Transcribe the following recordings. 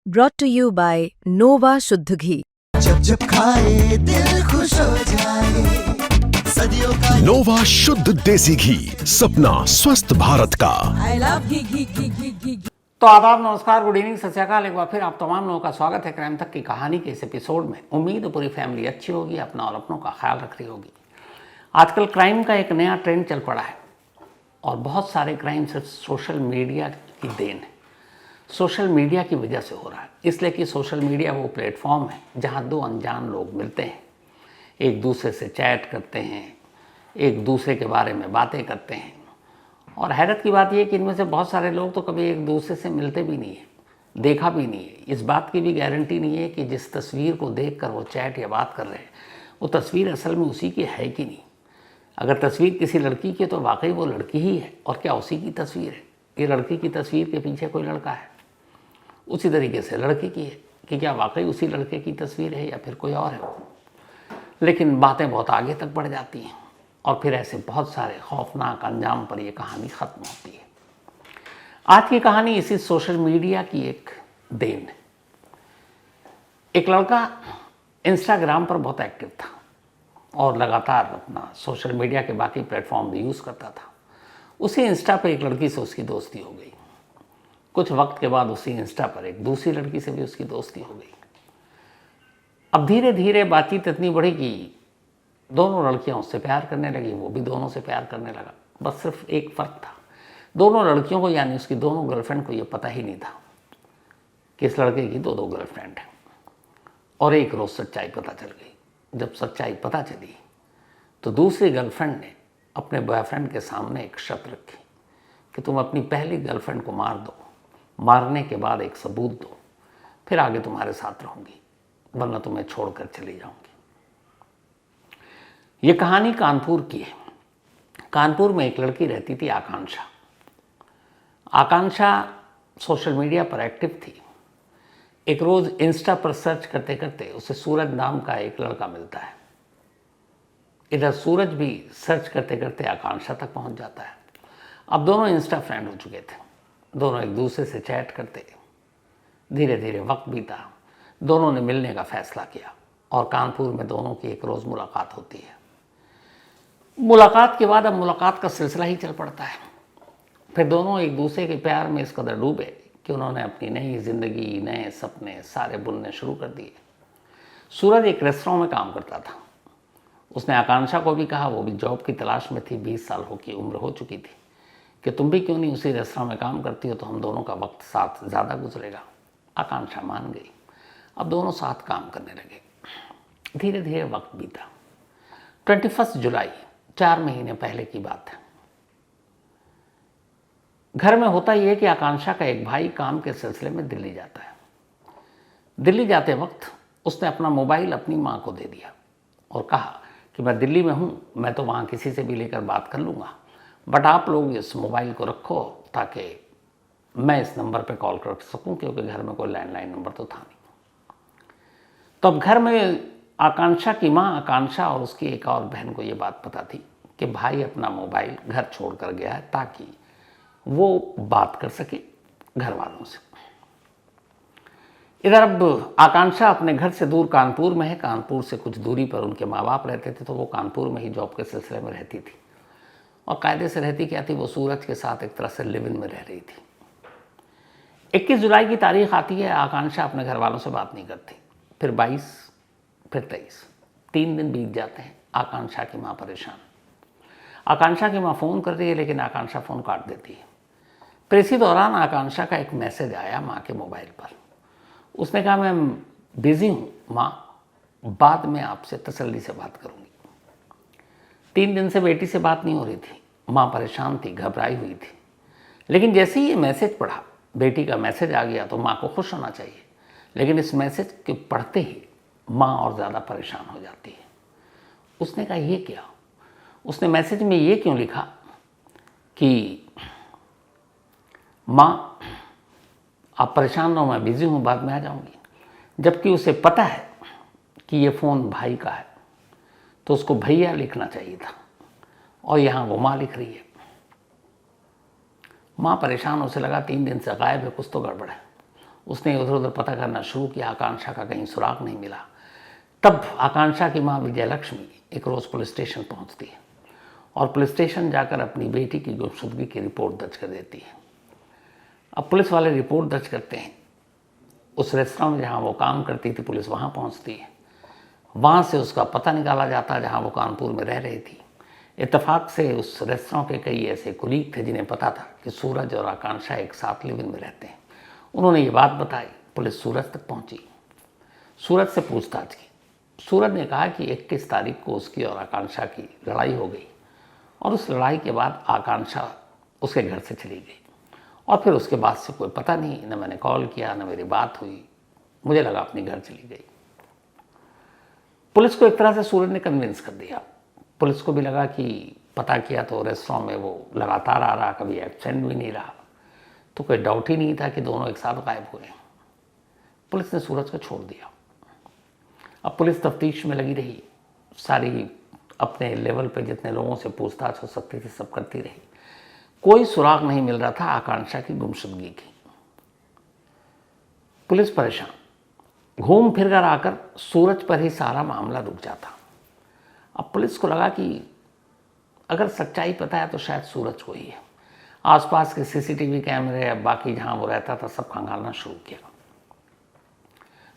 brought to you by Nova शुद्ध घी। जब जब खाए दिल खुश हो जाए, सदियों का नोवा शुद्ध देसी घी, सपना स्वस्थ भारत का। I love घी। तो आदाब, नमस्कार, गुड इवनिंग, सत श्री अकाल। एक बार फिर आप तमाम लोगों का स्वागत है क्राइम तक की कहानी के इस एपिसोड में। उम्मीद है पूरी फैमिली अच्छी होगी, अपना और अपनों का ख्याल रख रही होगी। आजकल क्राइम का एक नया ट्रेंड चल पड़ा है और बहुत सारे क्राइम सिर्फ सोशल मीडिया की देन है, सोशल मीडिया की वजह से हो रहा है। इसलिए कि सोशल मीडिया वो प्लेटफॉर्म है जहाँ दो अनजान लोग मिलते हैं, एक दूसरे से चैट करते हैं, एक दूसरे के बारे में बातें करते हैं। और हैरत की बात यह कि इनमें से बहुत सारे लोग तो कभी एक दूसरे से मिलते भी नहीं है, देखा भी नहीं है। इस बात की भी गारंटी नहीं है कि जिस तस्वीर को देखकर वो चैट या बात कर रहे हैं वो तस्वीर असल में उसी की है कि नहीं। अगर तस्वीर किसी लड़की की है तो वाकई वो लड़की ही है और क्या उसी की तस्वीर है। ये लड़की की तस्वीर के पीछे कोई लड़का है। उसी तरीके से लड़के की है कि क्या वाकई उसी लड़के की तस्वीर है या फिर कोई और है। लेकिन बातें बहुत आगे तक बढ़ जाती हैं और फिर ऐसे बहुत सारे खौफनाक अंजाम पर यह कहानी ख़त्म होती है। आज की कहानी इसी सोशल मीडिया की एक देन है। एक लड़का इंस्टाग्राम पर बहुत एक्टिव था और लगातार अपना सोशल मीडिया के बाकी प्लेटफॉर्म भी यूज़ करता था। उसी इंस्टा पर एक लड़की से उसकी दोस्ती हो गई। कुछ वक्त के बाद उसी इंस्टा पर एक दूसरी लड़की से भी उसकी दोस्ती हो गई। अब धीरे धीरे बातचीत इतनी बढ़ी कि दोनों लड़कियां उससे प्यार करने लगी, वो भी दोनों से प्यार करने लगा। बस सिर्फ एक फ़र्क था, दोनों लड़कियों को यानी उसकी दोनों गर्लफ्रेंड को ये पता ही नहीं था कि इस लड़के की दो गर्लफ्रेंड हैं। और एक रोज़ सच्चाई पता चल गई। जब सच्चाई पता चली तो दूसरी गर्लफ्रेंड ने अपने बॉयफ्रेंड के सामने एक शर्त रखी कि तुम अपनी पहली गर्लफ्रेंड को मार दो, मारने के बाद एक सबूत दो, फिर आगे तुम्हारे साथ रहूँगी, वरना तुम्हें छोड़कर चली जाऊँगी। ये कहानी कानपुर की है। कानपुर में एक लड़की रहती थी, आकांक्षा। आकांक्षा सोशल मीडिया पर एक्टिव थी। एक रोज़ इंस्टा पर सर्च करते करते उसे सूरज नाम का एक लड़का मिलता है। इधर सूरज भी सर्च करते करते आकांक्षा तक पहुंच जाता है। अब दोनों इंस्टा फ्रेंड हो चुके थे, दोनों एक दूसरे से चैट करते। धीरे धीरे वक्त बीता, दोनों ने मिलने का फैसला किया और कानपुर में दोनों की एक रोज़ मुलाकात होती है। मुलाकात के बाद अब मुलाकात का सिलसिला ही चल पड़ता है। फिर दोनों एक दूसरे के प्यार में इस कदर डूबे कि उन्होंने अपनी नई ज़िंदगी, नए सपने सारे बुनने शुरू कर दिए। सूरज एक रेस्टोरेंट में काम करता था। उसने आकांक्षा को भी कहा, वो भी जॉब की तलाश में थी, 20 साल की उम्र हो चुकी थी, कि तुम भी क्यों नहीं उसी रेस्टोरेंट में काम करती हो, तो हम दोनों का वक्त साथ ज़्यादा गुजरेगा। आकांक्षा मान गई। अब दोनों साथ काम करने लगे। धीरे धीरे वक्त बीता। 21 जुलाई, 4 महीने पहले की बात है। घर में होता यह है कि आकांक्षा का एक भाई काम के सिलसिले में दिल्ली जाता है। दिल्ली जाते वक्त उसने अपना मोबाइल अपनी माँ को दे दिया और कहा कि मैं दिल्ली में हूँ, मैं तो वहाँ किसी से भी लेकर बात कर लूँगा, बट आप लोग इस मोबाइल को रखो ताकि मैं इस नंबर पे कॉल कर सकूं, क्योंकि घर में कोई लैंडलाइन नंबर तो था नहीं। तो अब घर में आकांक्षा की माँ आकांक्षा और उसकी एक और बहन को ये बात पता थी कि भाई अपना मोबाइल घर छोड़ कर गया है ताकि वो बात कर सके घर वालों से। इधर अब आकांक्षा अपने घर से दूर कानपुर में है। कानपुर से कुछ दूरी पर उनके माँ बाप रहते थे, तो वो कानपुर में ही जॉब के सिलसिले में रहती थी। और कायदे से रहती क्या थी, वो सूरज के साथ एक तरह से लिव इन में रह रही थी। 21 जुलाई की तारीख आती है, आकांक्षा अपने घर वालों से बात नहीं करती। फिर 22, फिर 23, 3 दिन बीत जाते हैं। आकांक्षा की माँ परेशान। आकांक्षा की माँ फ़ोन कर रही है, लेकिन आकांक्षा फ़ोन काट देती है। फिर इसी दौरान आकांक्षा का एक मैसेज आया माँ के मोबाइल पर। उसने कहा, मैं बिज़ी हूँ माँ, बाद में आपसे तसल्ली से बात करूँगी। 3 दिन से बेटी से बात नहीं हो रही थी। माँ परेशान थी, घबराई हुई थी। लेकिन जैसे ही ये मैसेज पढ़ा, बेटी का मैसेज आ गया, तो माँ को खुश होना चाहिए, लेकिन इस मैसेज के पढ़ते ही माँ और ज़्यादा परेशान हो जाती है। उसने कहा, ये क्या? उसने मैसेज में ये क्यों लिखा कि माँ आप परेशान ना हो, मैं बिज़ी हूँ, बाद में आ जाऊँगी। जबकि उसे पता है कि ये फ़ोन भाई का है, तो उसको भैया लिखना चाहिए था, और यहाँ वो माँ लिख रही है। माँ परेशान, उसे लगा 3 दिन से गायब है, कुछ तो गड़बड़ है। उसने इधर उधर पता करना शुरू किया, आकांक्षा का कहीं सुराग नहीं मिला। तब आकांक्षा की माँ विजयलक्ष्मी एक रोज़ पुलिस स्टेशन पहुंचती है और पुलिस स्टेशन जाकर अपनी बेटी की गुमशुदगी की रिपोर्ट दर्ज कर देती है। अब पुलिस वाले रिपोर्ट दर्ज करते हैं, उस रेस्तरां में जहाँ वो काम करती थी पुलिस वहाँ पहुँचती है, वहाँ से उसका पता निकाला जाता जहाँ वो कानपुर में रह रही थी। इत्तेफाक से उस रेस्तरां के कई ऐसे कुलीग थे जिन्हें पता था कि सूरज और आकांक्षा एक साथ लिव इन में रहते हैं। उन्होंने ये बात बताई, पुलिस सूरज तक पहुंची, सूरज से पूछताछ की। सूरज ने कहा कि 21 तारीख को उसकी और आकांक्षा की लड़ाई हो गई और उस लड़ाई के बाद आकांक्षा उसके घर से चली गई और फिर उसके बाद से कोई पता नहीं, न मैंने कॉल किया न मेरी बात हुई, मुझे लगा अपने घर चली गई। पुलिस को एक तरह से सूरज ने कन्विंस कर दिया। पुलिस को भी लगा कि पता किया तो रेस्टोरेंट में वो लगातार आ रहा, कभी एब्सेंट भी नहीं रहा, तो कोई डाउट ही नहीं था कि दोनों एक साथ गायब हुए। पुलिस ने सूरज को छोड़ दिया। अब पुलिस तफ्तीश में लगी रही, सारी अपने लेवल पे जितने लोगों से पूछताछ हो सकती थी सब करती रही, कोई सुराग नहीं मिल रहा था आकांक्षा की गुमशुदगी की। पुलिस परेशान, घूम फिर कर आकर सूरज पर ही सारा मामला रुक जाता। अब पुलिस को लगा कि अगर सच्चाई पता है तो शायद सूरज को ही है। आसपास के सीसीटीवी कैमरे, बाकी जहां वो रहता था, सब खंगालना शुरू किया।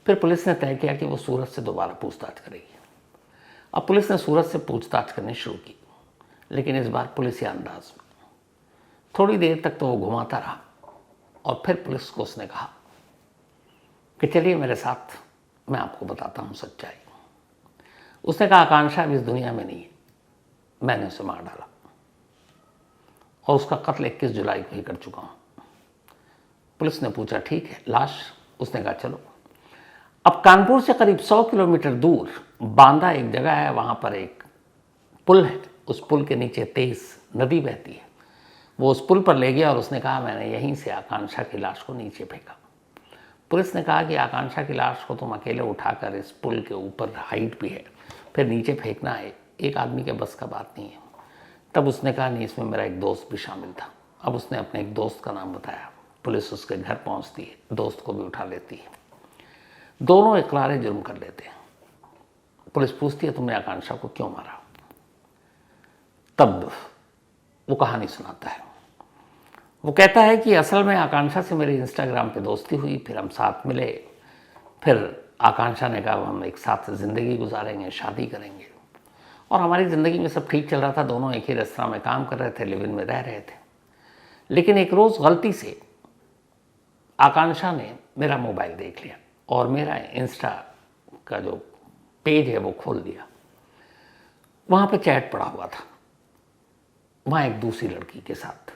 फिर पुलिस ने तय किया कि वो सूरज से दोबारा पूछताछ करेगी। अब पुलिस ने सूरज से पूछताछ करनी शुरू की, लेकिन इस बार पुलिस अंदाज में। थोड़ी देर तक तो वो घुमाता रहा और फिर पुलिस को उसने कहा कि चलिए मेरे साथ, मैं आपको बताता हूँ सच्चाई। उसने कहा आकांक्षा अब इस दुनिया में नहीं है, मैंने उसे मार डाला और उसका कत्ल 21 जुलाई को ही कर चुका हूँ। पुलिस ने पूछा ठीक है, लाश? उसने कहा चलो। अब कानपुर से करीब 100 किलोमीटर दूर बांदा एक जगह है, वहाँ पर एक पुल है, उस पुल के नीचे तेज नदी बहती है। वो उस पुल पर ले गया और उसने कहा मैंने यहीं से आकांक्षा की लाश को नीचे फेंका। पुलिस ने कहा कि आकांक्षा की लाश को तुम अकेले उठाकर इस पुल के ऊपर, हाइट भी है, फिर नीचे फेंकना है, एक आदमी के बस का बात नहीं है। तब उसने कहा नहीं, इसमें मेरा एक दोस्त भी शामिल था। अब उसने अपने एक दोस्त का नाम बताया। पुलिस उसके घर पहुंचती है, दोस्त को भी उठा लेती है, दोनों इकरारे जुर्म कर लेते हैं। पुलिस पूछती है तुमने आकांक्षा को क्यों मारा? तब वो कहानी सुनाता है। वो कहता है कि असल में आकांक्षा से मेरी इंस्टाग्राम पे दोस्ती हुई, फिर हम साथ मिले, फिर आकांक्षा ने कहा हम एक साथ ज़िंदगी गुजारेंगे, शादी करेंगे, और हमारी ज़िंदगी में सब ठीक चल रहा था। दोनों एक ही रेस्तरां में काम कर रहे थे, लिव इन में रह रहे थे। लेकिन एक रोज़ गलती से आकांक्षा ने मेरा मोबाइल देख लिया और मेरा इंस्टा का जो पेज है वो खोल दिया। वहाँ पे चैट पड़ा हुआ था, वहाँ एक दूसरी लड़की के साथ,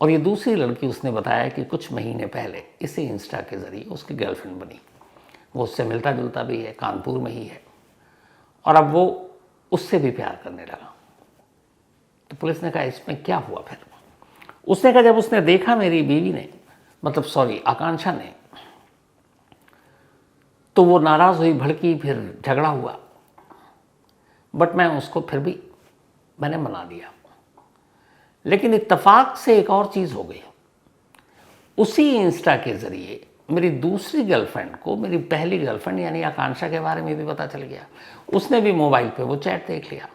और ये दूसरी लड़की उसने बताया कि कुछ महीने पहले इसी इंस्टा के ज़रिए उसकी गर्लफ्रेंड बनी। वो उससे मिलता जुलता भी है, कानपुर में ही है, और अब वो उससे भी प्यार करने लगा। तो पुलिस ने कहा इसमें क्या हुआ? फिर उसने कहा जब उसने देखा मेरी बीवी ने, मतलब सॉरी आकांक्षा ने, तो वो नाराज़ हुई, भड़की, फिर झगड़ा हुआ, बट मैं उसको फिर भी मैंने मना दिया। लेकिन इत्तेफाक से एक और चीज़ हो गई, उसी इंस्टा के ज़रिए मेरी दूसरी गर्लफ्रेंड को मेरी पहली गर्लफ्रेंड यानी आकांक्षा के बारे में भी पता चल गया। उसने भी मोबाइल पे वो चैट देख लिया।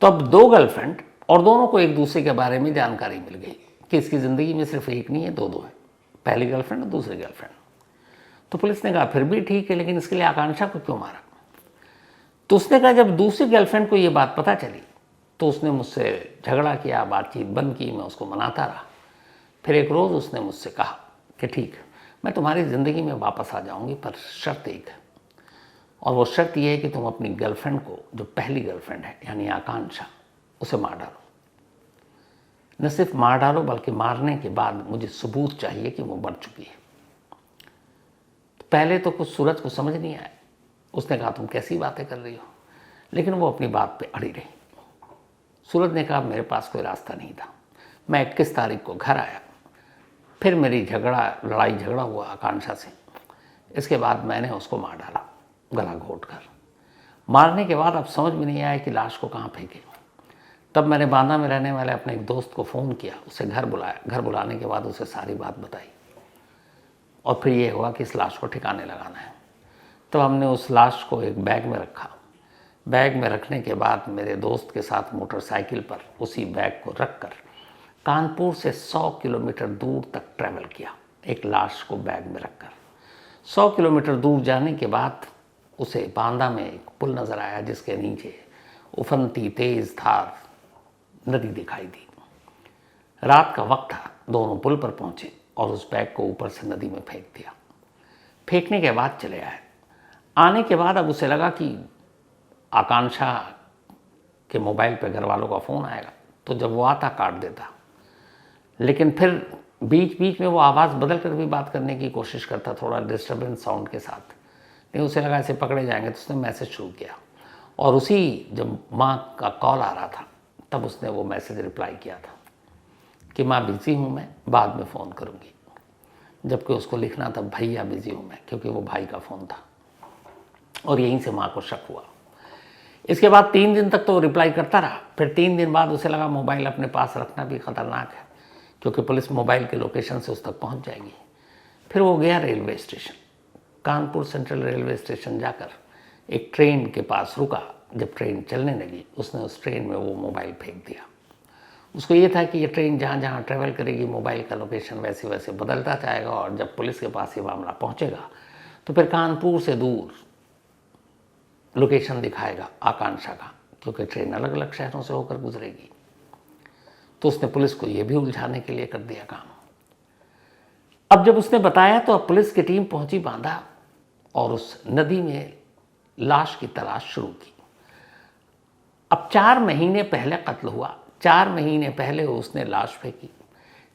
तो अब दो गर्लफ्रेंड, और दोनों को एक दूसरे के बारे में जानकारी मिल गई कि इसकी ज़िंदगी में सिर्फ एक नहीं है, दो है, पहली गर्लफ्रेंड और दूसरी गर्लफ्रेंड। तो पुलिस ने कहा फिर भी ठीक है, लेकिन इसके लिए आकांक्षा को क्यों मारा? तो उसने कहा जब दूसरी गर्लफ्रेंड को ये बात पता चली तो उसने मुझसे झगड़ा किया, बातचीत बंद की, मैं उसको मनाता रहा। फिर एक रोज़ उसने मुझसे कहा कि ठीक, मैं तुम्हारी ज़िंदगी में वापस आ जाऊंगी, पर शर्त एक है, और वो शर्त ये है कि तुम अपनी गर्लफ्रेंड को, जो पहली गर्लफ्रेंड है यानी आकांक्षा, उसे मार डालो। न सिर्फ मार डालो बल्कि मारने के बाद मुझे सबूत चाहिए कि वो मर चुकी है। पहले तो कुछ सूरज को समझ नहीं आया, उसने कहा तुम कैसी बातें कर रही हो, लेकिन वो अपनी बात पे अड़ी रही। सूरज ने कहा मेरे पास कोई रास्ता नहीं था। मैं 21 तारीख को घर आया, फिर मेरी लड़ाई झगड़ा हुआ आकांक्षा से। इसके बाद मैंने उसको मार डाला, गला घोट कर। मारने के बाद अब समझ में नहीं आया कि लाश को कहाँ फेंके। तब मैंने बांदा में रहने वाले अपने एक दोस्त को फ़ोन किया, उसे घर बुलाया। घर बुलाने के बाद उसे सारी बात बताई। और फिर ये हुआ कि इस लाश को ठिकाने लगाना है। तो हमने उस लाश को एक बैग में रखा। बैग में रखने के बाद मेरे दोस्त के साथ मोटरसाइकिल पर उसी बैग को रखकर कानपुर से 100 किलोमीटर दूर तक ट्रैवल किया, एक लाश को बैग में रखकर। 100 किलोमीटर दूर जाने के बाद उसे बांदा में एक पुल नज़र आया जिसके नीचे उफनती तेज धार नदी दिखाई दी। रात का वक्त था, दोनों पुल पर पहुंचे और उस बैग को ऊपर से नदी में फेंक दिया। फेंकने के बाद चले आए। आने के बाद अब उसे लगा कि आकांक्षा के मोबाइल पे घर वालों का फ़ोन आएगा, तो जब वो आता काट देता। लेकिन फिर बीच बीच में वो आवाज़ बदल कर भी बात करने की कोशिश करता, थोड़ा डिस्टर्बेंस साउंड के साथ। नहीं, उसे लगा ऐसे पकड़े जाएंगे, तो उसने मैसेज शुरू किया। और उसी जब माँ का कॉल आ रहा था तब उसने वो मैसेज रिप्लाई किया था कि माँ बिज़ी हूँ, मैं बाद में फ़ोन करूँगी। जबकि उसको लिखना था भैया बिज़ी हूँ मैं, क्योंकि वो भाई का फ़ोन था। और यहीं से माँ को शक हुआ। इसके बाद 3 दिन तक तो रिप्लाई करता रहा। फिर 3 दिन बाद उसे लगा मोबाइल अपने पास रखना भी ख़तरनाक है, क्योंकि पुलिस मोबाइल के लोकेशन से उस तक पहुंच जाएगी। फिर वो गया railway station, Kanpur central railway station जाकर एक ट्रेन के पास रुका। जब ट्रेन चलने लगी उसने उस ट्रेन में वो मोबाइल फेंक दिया। उसको ये था कि ये ट्रेन जहाँ जहाँ ट्रैवल करेगी मोबाइल का लोकेशन वैसे वैसे बदलता जाएगा, और जब पुलिस के पास ये मामला पहुँचेगा तो फिर कानपुर से दूर लोकेशन दिखाएगा आकांक्षा का, क्योंकि ट्रेन अलग अलग शहरों से होकर गुजरेगी। तो उसने पुलिस को ये भी उलझाने के लिए कर दिया काम। अब जब उसने बताया तो अब पुलिस की टीम पहुंची बांदा और उस नदी में लाश की तलाश शुरू की। अब 4 महीने पहले कत्ल हुआ, 4 महीने पहले उसने लाश फेंकी,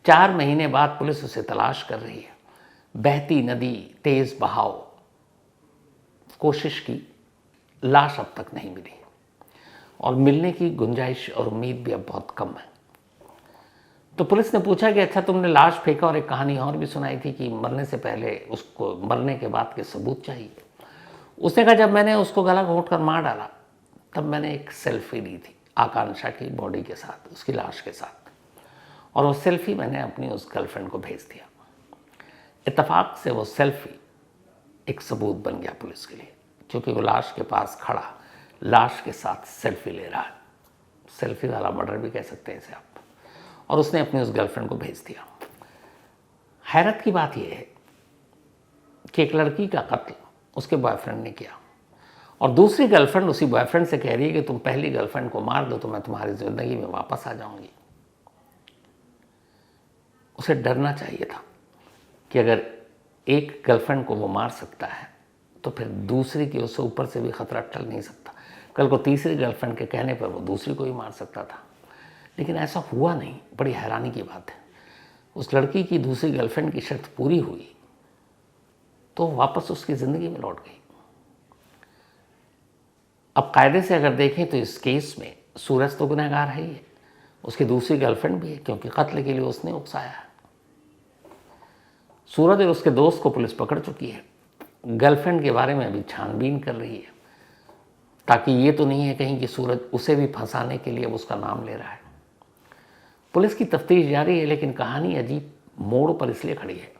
4 महीने बाद पुलिस उसे तलाश कर रही है। बहती नदी, तेज बहाव, कोशिश की, लाश अब तक नहीं मिली और मिलने की गुंजाइश और उम्मीद भी अब बहुत कम है। तो पुलिस ने पूछा कि अच्छा तुमने लाश फेंका, और एक कहानी और भी सुनाई थी कि मरने से पहले उसको मरने के बाद के सबूत चाहिए। उसने कहा जब मैंने उसको गला घोंट कर मार डाला तब मैंने एक सेल्फी ली थी आकांक्षा की बॉडी के साथ, उसकी लाश के साथ, और वो सेल्फी मैंने अपनी उस गर्लफ्रेंड को भेज दिया। इत्तेफाक से वो सेल्फी एक सबूत बन गया पुलिस के लिए, क्योंकि वो लाश के पास खड़ा लाश के साथ सेल्फी ले रहा है। सेल्फी वाला मर्डर भी कह सकते हैं इसे आप। और उसने अपनी उस गर्लफ्रेंड को भेज दिया। हैरत की बात यह है कि एक लड़की का कत्ल उसके बॉयफ्रेंड ने किया, और दूसरी गर्लफ्रेंड उसी बॉयफ्रेंड से कह रही है कि तुम पहली गर्लफ्रेंड को मार दो तो मैं तुम्हारी ज़िंदगी में वापस आ जाऊंगी। उसे डरना चाहिए था कि अगर एक गर्लफ्रेंड को वो मार सकता है तो फिर दूसरी की उससे ऊपर से भी खतरा टल नहीं सकता। कल को तीसरी गर्लफ्रेंड के कहने पर वो दूसरी को ही मार सकता था, लेकिन ऐसा हुआ नहीं। बड़ी हैरानी की बात है। उस लड़की की दूसरी गर्लफ्रेंड की शर्त पूरी हुई तो वापस उसकी ज़िंदगी में लौट गई। अब कायदे से अगर देखें तो इस केस में सूरज तो गुनहगार है ही है, उसकी दूसरी गर्लफ्रेंड भी है, क्योंकि कत्ल के लिए उसने उकसाया है। सूरज और उसके दोस्त को पुलिस पकड़ चुकी है। गर्लफ्रेंड के बारे में अभी छानबीन कर रही है, ताकि ये तो नहीं है कहीं कि सूरज उसे भी फंसाने के लिए उसका नाम ले रहा है। पुलिस की तफ्तीश जारी है, लेकिन कहानी अजीब मोड़ पर इसलिए खड़ी है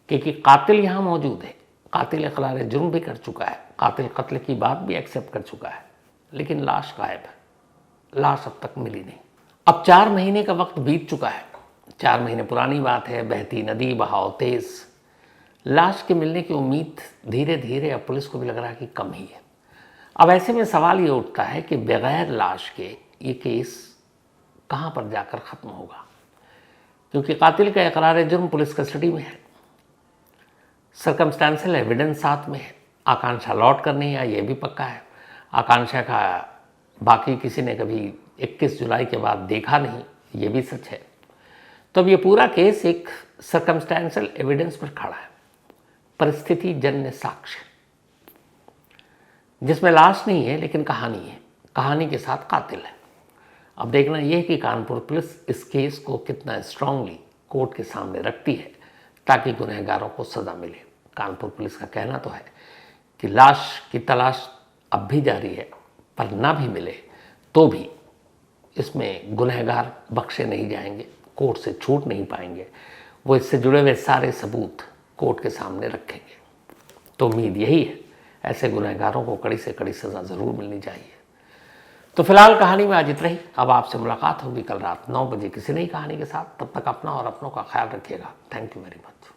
क्योंकि कातिल यहाँ मौजूद है। कातिल इकरार जुर्म भी कर चुका है, कातिल कत्ल की बात भी एक्सेप्ट कर चुका है, लेकिन लाश गायब है। लाश अब तक मिली नहीं। अब 4 महीने का वक्त बीत चुका है। 4 महीने पुरानी बात है। बहती नदी, बहाव तेज, लाश के मिलने की उम्मीद धीरे धीरे अब पुलिस को भी लग रहा है कि कम ही है। अब ऐसे में सवाल ये उठता है कि बगैर लाश के ये केस कहाँ पर जाकर ख़त्म होगा, क्योंकि कातिल का इकरार जुर्म पुलिस कस्टडी में है, सर्कमस्टेंशियल एविडेंस साथ में है, आकांक्षा लौट कर नहीं आई ये भी पक्का है, आकांक्षा का बाकी किसी ने कभी 21 जुलाई के बाद देखा नहीं ये भी सच है। तो अब ये पूरा केस एक सर्कमस्टेंशियल एविडेंस पर खड़ा है, परिस्थिति जन्य साक्ष्य, जिसमें लाश नहीं है लेकिन कहानी है, कहानी के साथ कातिल है। अब देखना यह है कि कानपुर पुलिस इस केस को कितना स्ट्रांगली कोर्ट के सामने रखती है ताकि गुनहगारों को सज़ा मिले। कानपुर पुलिस का कहना तो है कि लाश की तलाश अब भी जारी है, पर ना भी मिले तो भी इसमें गुनहगार बख्शे नहीं जाएंगे, कोर्ट से छूट नहीं पाएंगे। वो इससे जुड़े हुए सारे सबूत कोर्ट के सामने रखेंगे। तो उम्मीद यही है, ऐसे गुनहगारों को कड़ी से कड़ी सज़ा ज़रूर मिलनी चाहिए। तो फिलहाल कहानी में आज इतना ही। अब आपसे मुलाकात होगी कल रात 9 बजे किसी नई कहानी के साथ। तब तक अपना और अपनों का ख्याल रखिएगा। Thank you very much.